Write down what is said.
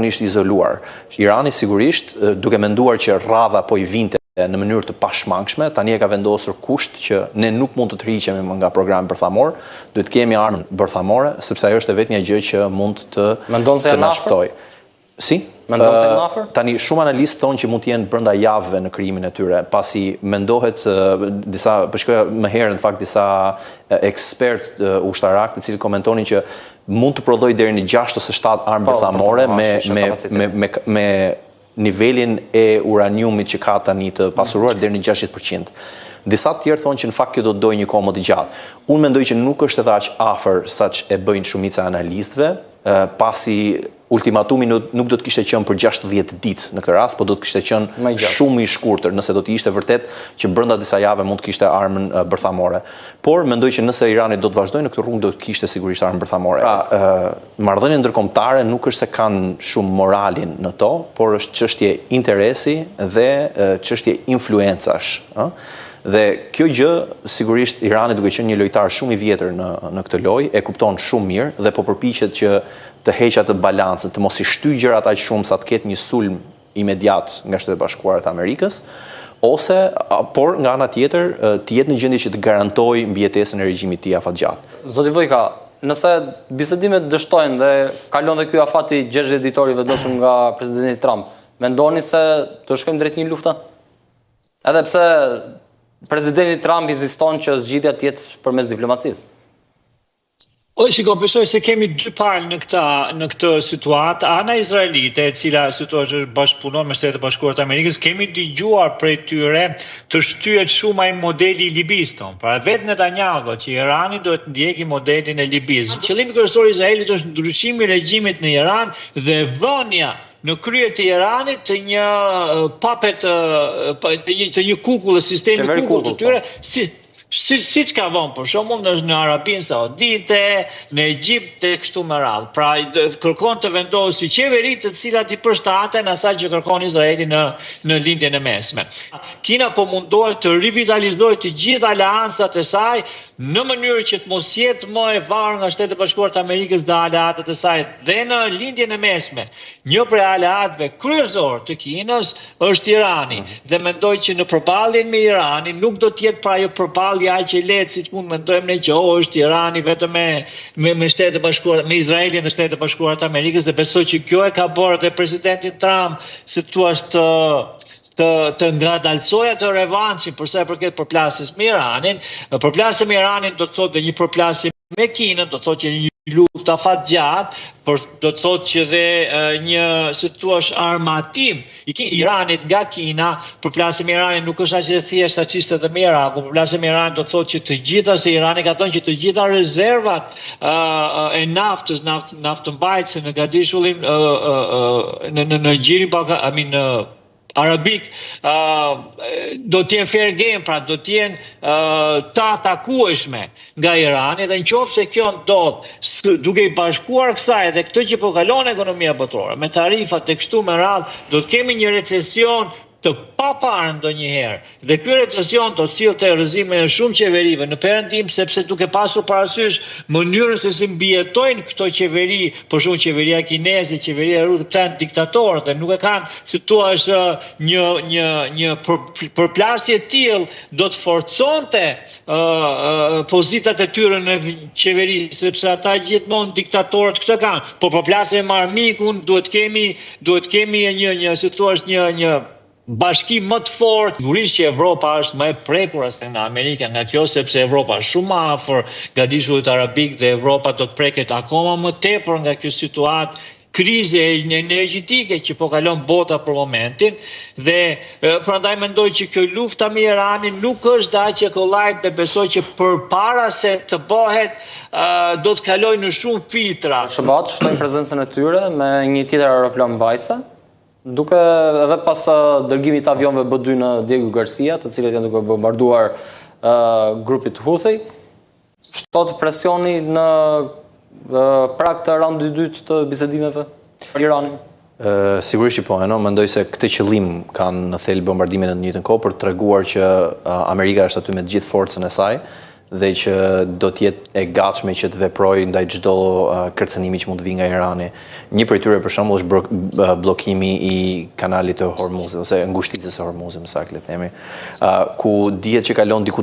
jashtëzakonisht izoluar. Irani sigurisht, duke menduar që radha po I vinte në mënyrë të pashmangshme, tani e ka vendosur kusht që ne nuk mund të tërhiqemi nga programi bërthamor, duhet kemi armën bërthamore, sepse ajo është e vetmja gjë që mund të na shtoj. Si? Tani shumë analistë thonë që mund të jenë brenda javëve në krijimin e tyre, pasi mendohet shkoja më herë në fakt disa ekspert ushtarak të cilët komentonin që mund të prodhojë deri në 6 ose 7 armë bërthamore me nivelin e uraniumit që ka tani të pasuruar deri në 60%. Disa të tjerë thonë që në fakt kjo do të dojë një kohë më të gjatë. Unë mendoj që nuk është edhe aq afër saç e bëjnë shumica analistëve, pasi ultimatumi nuk do të kishte qenë për 60 ditë në këtë rast, po do të kishte qenë shumë I shkurtër, nëse do të ishte vërtet që brenda disa javë mund të kishte armën bërthamore. Por mendoj që nëse Irani do të vazhdojë në këtë rrugë, do të kishte sigurisht armën bërthamore. Marrëdhëniet ndërkombëtare nuk është se kanë shumë moralin në to, por është çështje interesi dhe çështje influencash, Dhe kjo gjë, sigurisht Irani duke qenë një lojtar shumë I vjetër në këtë lojë, e kupton shumë mirë dhe po përpiqet që të heqë atë balancën, të mos I shtyjë gjërat aq shumë sa të ketë një sulm imediat nga Shtetet Bashkuara të Amerikës, por nga ana tjetër të jetë në gjendje që të garantojë mbijetesën e regjimit të tij afatgjatë. Zoti Vojka, nëse bisedimet dështojnë dhe kalon dhe ky afati 60 ditori vendosur nga presidenti Trump, mendoni se do shkojmë drejt një lufte? Edhe pse presidenti Trump insiston që zgjidhja të jetë përmes diplomacisë. Shiko, besoj se kemi dy palë në këtë situatë. Ana izraelite, e cila situatë bashkëpunon me Shtetet Bashkuara të Amerikës, kemi dëgjuar prej tyre të shtyhet shumë ai modeli I Libis ton. Pra vetë Netanyahu që Irani duhet ndjeki modelin e Libis. Qëllimi kryesor I Izraelit është ndryshimi I regjimit në Iran dhe vënia në krye të Iranit të një papet të një kukull, sistemi kukull të tyre, si që ka vonë, për shembull në Arabinë Saudite, në Egjipt e kështu me radhë. Pra kërkon të vendosë qeveritë të cilat I përshtaten asaj që kërkon Izraeli në lindjen e mesme. Kina po mundohet të rivitalizojë të gjitha aleancat e saj në mënyrë që të mos jetë më e varur nga Shtetet Bashkuara të Amerikës dhe aleatët e saj. Dhe në lindjen e mesme, një prej aleatëve kryesor të Kinës është Irani. Dhe mendoj që në përballjen me Iranin nuk do të jetë pra ajo përballje aq e lehtë siç mund mendojmë ne që është Irani vetëm me Shtetet Bashkuara, me Izraelin dhe Shtetet Bashkuara të Amerikës, dhe besoj që kjo e ka bërë dhe presidenti Trump se thua të ngadalësojë atë revanshin për sa I përket përplasjes me Iranin. Përplasja me Iranin do të thotë një përplasje me Kinën, do të thotë që një luftë afatgjatë, por do të thotë që dhe një, si thua, armatim I Iranit nga Kina. Përplasja me Iranin nuk është aq e thjeshtë sa çishte edhe me Irakun. Përplasja me Iranin do të thotë që të gjitha, se Irani ka thënë që të gjitha rezervat e naftës, naftëmbajtëse në Gadishullim, në gjirin arabik, do t'jenë fair game, pra do t'jenë të atakueshme nga Irani, dhe nëse kjo ndodh duke I bashkuar kësaj dhe këtë që po kalon ekonomia botërore me tarifat e kështu me radhë, do të kemi një recesion të paparë ndonjëherë. Dhe ky recesion do të sillte rrëzimin e shumë qeverive në perëndim, sepse duke pasur parasysh mënyrën se si mbijetojnë këto qeveri, për shembull qeveria kineze, qeveria ruse, këta janë diktatorë dhe nuk e kanë, si thua, një përplasje e tillë do të forconte pozitat e tyre në qeveri, sepse ata gjithmonë diktatorët këtë kanë. Po përplasje me armikun duhet kemi një, si thua, një bashkim më të fortë. Sigurisht që Evropa është më e prekur se nga Amerika nga kjo, sepse Evropa është shumë më afër Gadishullit arabik dhe Evropa do të preket akoma më tepër nga kjo situatë krize energjetike që po kalon bota për momentin, dhe prandaj mendoj që kjo lufta me Iranin nuk është aq e kollajt, dhe besoj që përpara se të bëhet do të kalojë në shumë filtra. SBA shtojnë prezencën e tyre me një tjetër aeroplan mbajtëse, duke edhe pas dërgimit të avionëve B2 në Diego Garcia, të cilët janë duke bombarduar grupit Houthi, shtot presioni në prag të raundit të dytë të bisedimeve për Iranin? Sigurisht që po, mendoj se këtë qëllim kanë në thelb bombardimet në të njëjtën kohë për të treguar që Amerika është aty me të gjithë forcën e saj dhe që do t'jetë e gatshme që të veprojë ndaj çdo kërcënimi që mund të vijë nga Irani. Një prej tyre për shembull është bllokimi i kanalit të Hormuzit ose ngushticës së Hormuzit, më saktë le të themi, ku dihet që kalon diku